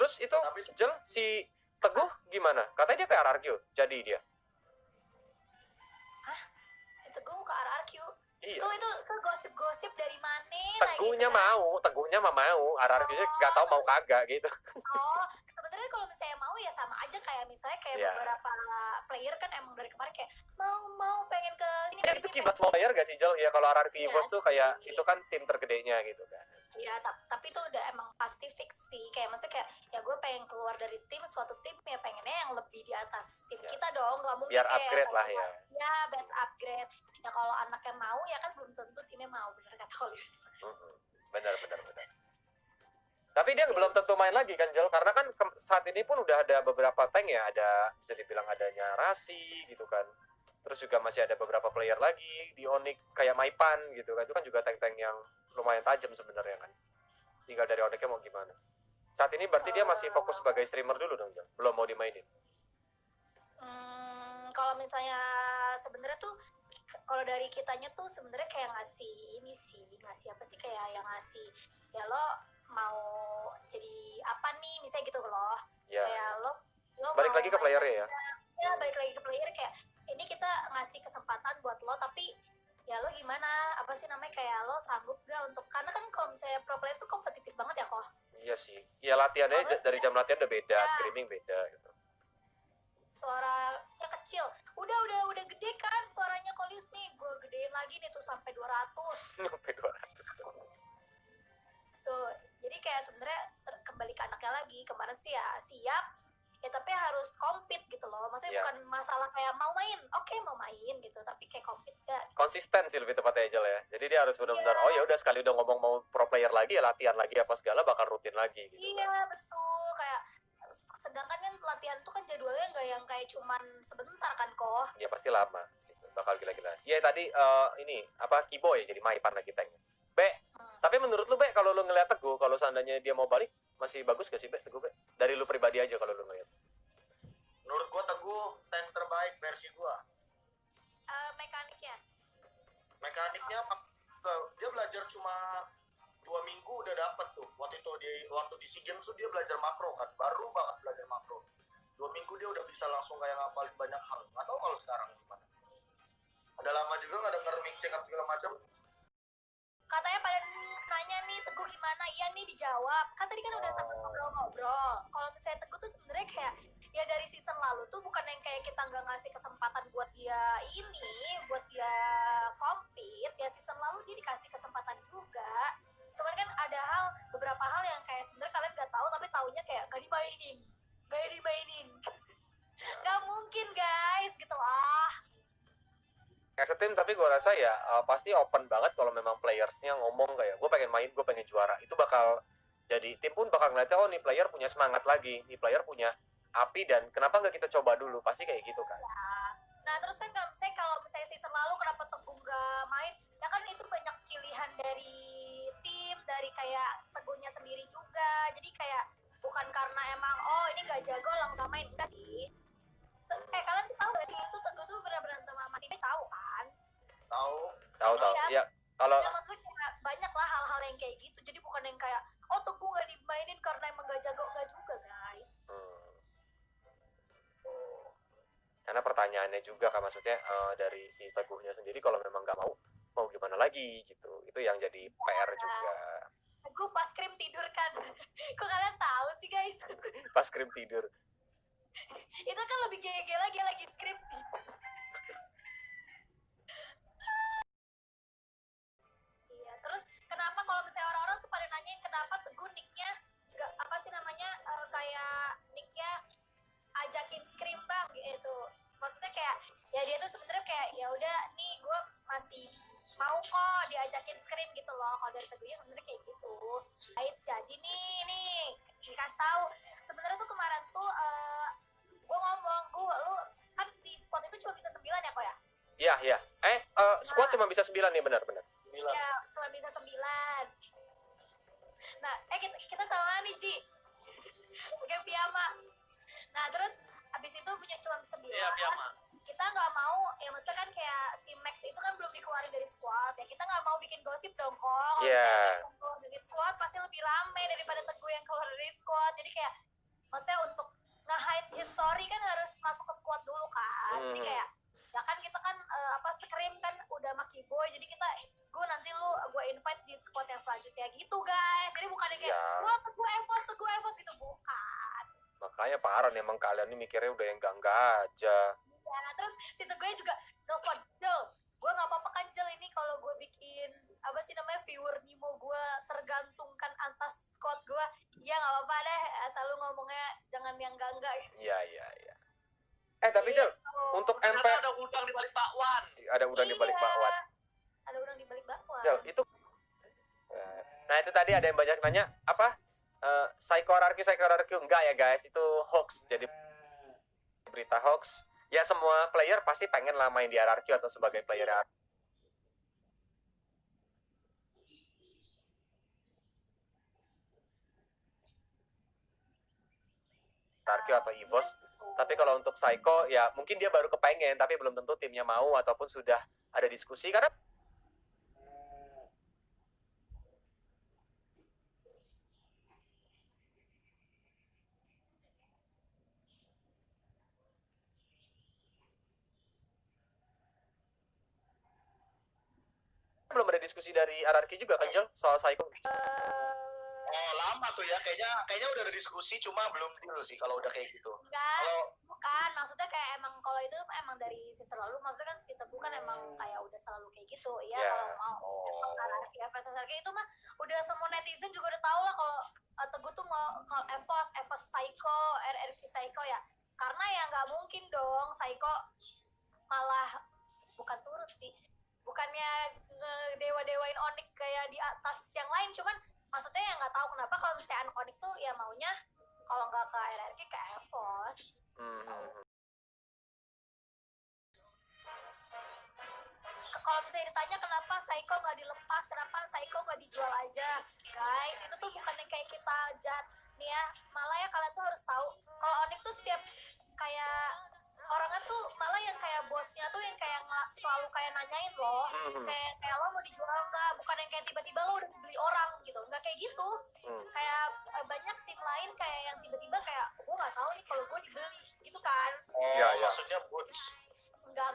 Terus itu Jel, si Teguh gimana? Katanya dia ke RRQ, jadi dia. Hah? Si Teguh ke RRQ? Iya. Itu gosip-gosip dari mana? Teguhnya gitu kan? Teguhnya mau, RRQ-nya nggak tahu mau kagak gitu. Oh, sebenarnya kalau misalnya mau ya sama aja kayak misalnya kayak beberapa player kan emang dari kemarin kayak mau pengen ke sini. Ya, itu kiblat semua player gak sih Jel? Ya kalau RRQ Evos tuh kayak itu kan tim tergedenya gitu kan. Iya, tapi itu udah emang pasti fix sih. Kayak maksudnya kayak ya gue pengen keluar dari suatu tim ya pengennya yang lebih di atas tim kita dong. Gak mungkin biar kayak upgrade lah ya. Ya, biar upgrade. Ya kalau anaknya mau ya kan belum tentu timnya mau, bener kata Kolis. Benar. Tapi dia belum tentu main lagi kan Jel, karena kan saat ini pun udah ada beberapa tank ya, ada bisa dibilang adanya Rasi gitu kan. Terus juga masih ada beberapa player lagi di Onyx kayak Maipan gitu kan. Itu kan juga tank-tank yang lumayan tajam sebenarnya kan. Tinggal dari Onyxnya mau gimana. Saat ini berarti dia masih fokus sebagai streamer dulu dong Jel, belum mau dimainin. Kalau misalnya sebenarnya tuh kalau dari kitanya tuh sebenarnya kayak ngasih apa sih kayak yang ngasih ya lo mau jadi apa nih misalnya gitu loh. Ya. Kayak lo balik lagi ke playernya ya. Ya balik lagi ke player kayak ini kita ngasih kesempatan buat lo tapi ya lo gimana apa sih namanya kayak lo sanggup gak untuk karena kan kalau misalnya pro player tuh kompetitif banget ya kok. Iya sih. Ya latihannya dari jam latihan udah beda, screaming beda gitu. Suaranya kecil. Udah gede kan suaranya Kolis nih. Gue gedein lagi nih tuh sampai 200. Sampai 200 tuh. Tuh. Jadi kayak sebenarnya kembali ke anaknya lagi. Kemarin sih ya siap. Ya tapi harus compete gitu loh. Maksudnya bukan masalah kayak mau main. Oke, mau main gitu, tapi kayak compete gak. Konsisten sih lebih tepatnya aja ya. Jadi dia harus benar-benar oh ya udah sekali udah ngomong mau pro player lagi ya latihan lagi apa segala bakal rutin lagi gitu. Iya, betul. Kayak sedangkan kan latihan tuh kan jadwalnya nggak yang kayak cuman sebentar kan kok. Ya pasti lama gitu. Bakal gila-gila. Iya tadi ini apa Kibo ya jadi Maipan lagi tank. Tapi menurut lu Be kalau lu ngeliat Teguh kalau seandainya dia mau balik masih bagus gak sih Be Teguh Be? Dari lu pribadi aja kalau lu ngeliat. Menurut gua Teguh tank terbaik versi gua. Mekaniknya dia belajar cuma 2 minggu udah dapet tuh. Waktu di SEA Games tuh dia belajar makro kan, baru banget belajar makro. 2 minggu dia udah bisa langsung kayak ngapalin banyak hal. Nggak tahu kalau sekarang gimana. Ada lama juga nggak denger mic check segala macam. Katanya pada nanya nih Teguh gimana, iya nih dijawab. Kan tadi kan udah sampai ngobrol-ngobrol. Kalau misalnya Teguh tuh sebenarnya kayak ya dari season lalu tuh bukan yang kayak kita nggak ngasih kesempatan buat dia buat dia compete. Ya season lalu dia dikasih kesempatan juga. Cuman kan ada beberapa hal yang kayak sebenarnya kalian nggak tahu tapi taunya kayak gak dimainin. Gak mungkin guys gitu lah. As a team tapi gue rasa ya pasti open banget kalau memang playersnya ngomong kayak gue pengen main, gue pengen juara. Itu bakal jadi tim pun bakal ngeliatnya oh nih player punya semangat lagi, nih player punya api dan kenapa nggak kita coba dulu, pasti kayak gitu kan. Nah terus kan kalau misalnya season lalu kenapa Teguh nggak main, ya kan itu banyak pilihan dari tim, dari kayak Teguhnya sendiri juga, jadi kayak bukan karena emang oh ini nggak jago langsung main, enggak sih. Kalian tahu gak sih itu Teguh tuh pernah berantem sama timnya, tahu kan? Tahu. Ya kalau maksudnya kayak banyak lah hal-hal yang kayak gitu, jadi bukan yang kayak oh Teguh nggak dimainin karena emang nggak jago, nggak juga guys. Karena pertanyaannya juga kan maksudnya dari si Teguhnya sendiri kalau memang nggak mau gimana lagi gitu, itu yang jadi PR juga. Teguh pas krim tidur kan. Kok kalian tahu sih guys? Pas krim tidur. Itu kan lebih GG lagi skrip tidur. Iya, terus kenapa kalau misalnya orang-orang tuh pada nanyain kenapa Teguh nicknya nggak apa sih namanya kayak nicknya ajakin scream bang gitu. Maksudnya kayak ya dia tuh sebenarnya kayak ya udah nih gue masih mau kok diajakin scream gitu loh. Kalau dari Teguhnya sebenarnya kayak gitu. Guys, jadi nih dikasih tahu sebenarnya tuh kemarin tuh gue ngomong lu kan di squad itu cuma bisa 9 ya kok ya? Iya. Squad cuma bisa 9 nih benar. Iya, cuma bisa 9. Nah, kita sama nih Ci. Game piyama. Nah, terus abis itu punya cuma 9. Iya, piyama. Kita nggak mau, ya maksudnya kan kayak si Max itu kan belum dikeluarin dari squad. Ya kita nggak mau bikin gosip dong kok. Kalau misalnya Max keluar dari squad pasti lebih rame daripada Teguh yang keluar dari squad. Jadi kayak maksudnya untuk nge-hide history kan harus masuk ke squad dulu kan. Jadi kayak ya kan kita kan scrim kan udah maki boy, jadi kita gue nanti gue invite di squad yang selanjutnya gitu guys. Jadi bukan kayak Ya. gue evos gitu, bukan. Makanya parah nih, emang kalian nih mikirnya udah yang enggak aja. Ya, terus si Teguhnya juga telepon, Jel, gue gak apa-apa kan Jel ini kalau gue bikin viewer Nemo gue tergantungkan atas squad gue. Iya gak apa-apa deh, asal lu ngomongnya jangan yang enggak gitu. Iya. Tapi Jel, untuk MP Ternyata ada udang di balik bakwan. ada udang di balik Iya, bakwan. ada udang di balik bakwan. Jel, itu nah itu tadi ada yang banyak nanya apa psychorarchy enggak ya guys, itu hoax, jadi berita hoax. Ya semua player pasti pengen lah main di hierarchy atau sebagai player hierarchy atau EVOS. Tapi kalau untuk Psycho ya mungkin dia baru kepengen tapi belum tentu timnya mau ataupun sudah ada diskusi karena belum ada diskusi dari hierarchy juga kan Jel soal Psycho. Oh lama tuh ya, kayaknya udah ada diskusi, cuma belum deal sih kalau udah kayak gitu. Enggak, Kalau bukan, maksudnya kayak emang kalau itu emang dari season lalu, maksudnya kan si Teguh kan emang kayak udah selalu kayak gitu. Iya, Ya. kalau mau emang anarki FSSRK itu mah udah semua netizen juga udah tahu lah kalau Teguh tuh mau kalau EVOS Psycho, RRQ Psycho ya. Karena ya nggak mungkin dong Psycho malah bukan turut sih. Bukannya ngedewa-dewain Onyx kayak di atas yang lain, cuman maksudnya ya nggak tahu kenapa kalau misalnya anak Onyx tuh ya maunya kalau nggak ke RRQ ke EVOS. Kalau misalnya ditanya kenapa Psycho nggak dilepas, kenapa Psycho nggak dijual aja, guys, itu tuh bukan yang kayak kita nih ya, malah ya kalian tuh harus tahu kalau Onyx tuh setiap kayak orangnya tuh malah yang kayak bosnya tuh yang kayak selalu kayak nanyain loh, kayak lo mau dijual nggak, bukan yang kayak tiba-tiba lo udah dibeli orang gitu, nggak kayak gitu. Kayak banyak tim lain kayak yang tiba-tiba kayak gue nggak tahu nih kalau gue dibeli gitu kan. Ya. maksudnya Boots. Enggak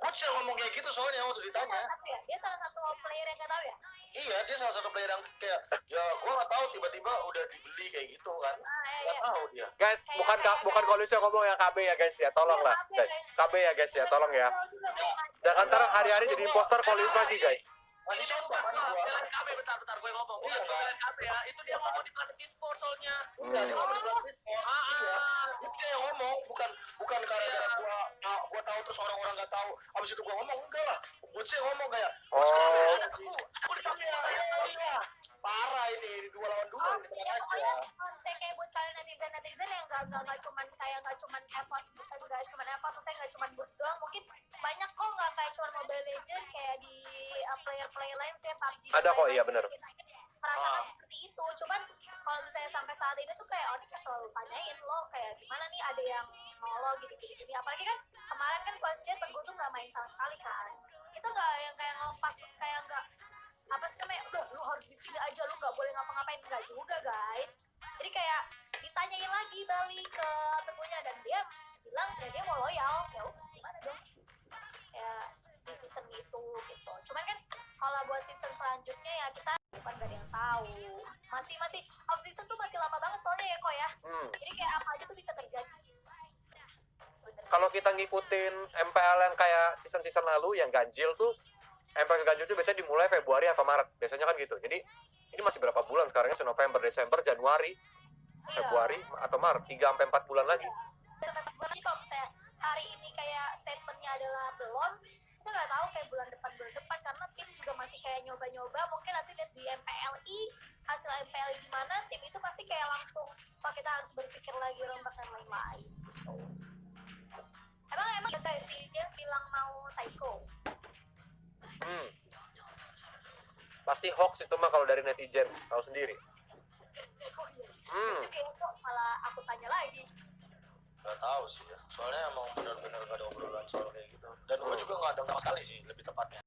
Boots yang ngomong kayak gitu soalnya waktu ditanya. Dia salah satu player yang nggak tahu ya. Iya, dia salah satu player yang kayak ya gua nggak tahu tiba-tiba udah dibeli kayak gitu kan. Nggak tahu dia. Guys, bukan Kolusnya ngomong ya, KB ya guys ya, tolong lah. Guys, KB ya guys ya, tolong ya. Jangan ntar hari-hari jadi imposter Kolus lagi guys. Masih coba kan gua. Jalan KB, bentar gue ngomong. Bukan jalan KB ya, itu dia ngomong di pelatih e-sport soalnya. Iya, dia ngomong di Blast Discord. Iya. Dia yang ngomong, bukan gara-gara gua tahu terus orang-orang nggak tahu. Abis itu gua ngomong enggak lah. Boots yang ngomong kayak aku di sana ya. Iya. Parah ini 2 lawan 2 ini tenang aja. Saya kayak buat kalian netizen yang nggak cuman EVOS, maksudnya nggak cuman Boots doang, mungkin banyak kok nggak kayak cuman Mobile Legends, kayak di player lain saya PUBG. Ada kok, iya bener. Merasakan seperti itu, cuman kalau misalnya sampai saat ini tuh kayak Onyx selalu tanyain lo kayak gimana nih, ada yang nolo gini, apalagi kan kemarin kan posisinya Teguh tuh nggak main sama sekali kan, kita nggak yang kayak ngelepas kayak nggak apa sih namanya, udah lu harus di sini aja, lu nggak boleh ngapa-ngapain, nggak juga guys. Jadi kayak ditanyain lagi balik ke Teguhnya dan dia bilang ya dia mau loyal, ya udah gimana dong ya di season itu gitu. Cuman kan kalau buat season selanjutnya ya kita bukan gak ada yang tahu, masih off season tuh masih lama banget soalnya ya kok ya. Jadi kayak apa aja tuh bisa terjadi sebenarnya. Kalau kita ngikutin MPL yang kayak season lalu yang ganjil tuh, MPL ganjil tuh biasanya dimulai Februari atau Maret biasanya kan gitu. Jadi ini masih berapa bulan sekarang ya, November, Desember, Januari, Februari atau Maret, 3-4 bulan lagi. Dan lagi kalau misalnya hari ini kayak statementnya adalah belum, kita nggak tahu kayak bulan depan karena tim juga masih kayak nyoba-nyoba. Mungkin nanti lihat di MPLI, hasil MPLI gimana, tim itu pasti kayak langsung kita harus berpikir lagi rombak dan lain-lain gitu. Emang ya kayak si James bilang mau Psycho. Pasti hoax itu mah kalau dari netizen, tahu sendiri. Oh iya. Itu kayak kok malah aku tanya lagi. Gak tahu sih ya, soalnya emang benar-benar gak ada obrolan soal kayak gitu. Dan gue juga gak ada sama sekali sih, lebih tepatnya.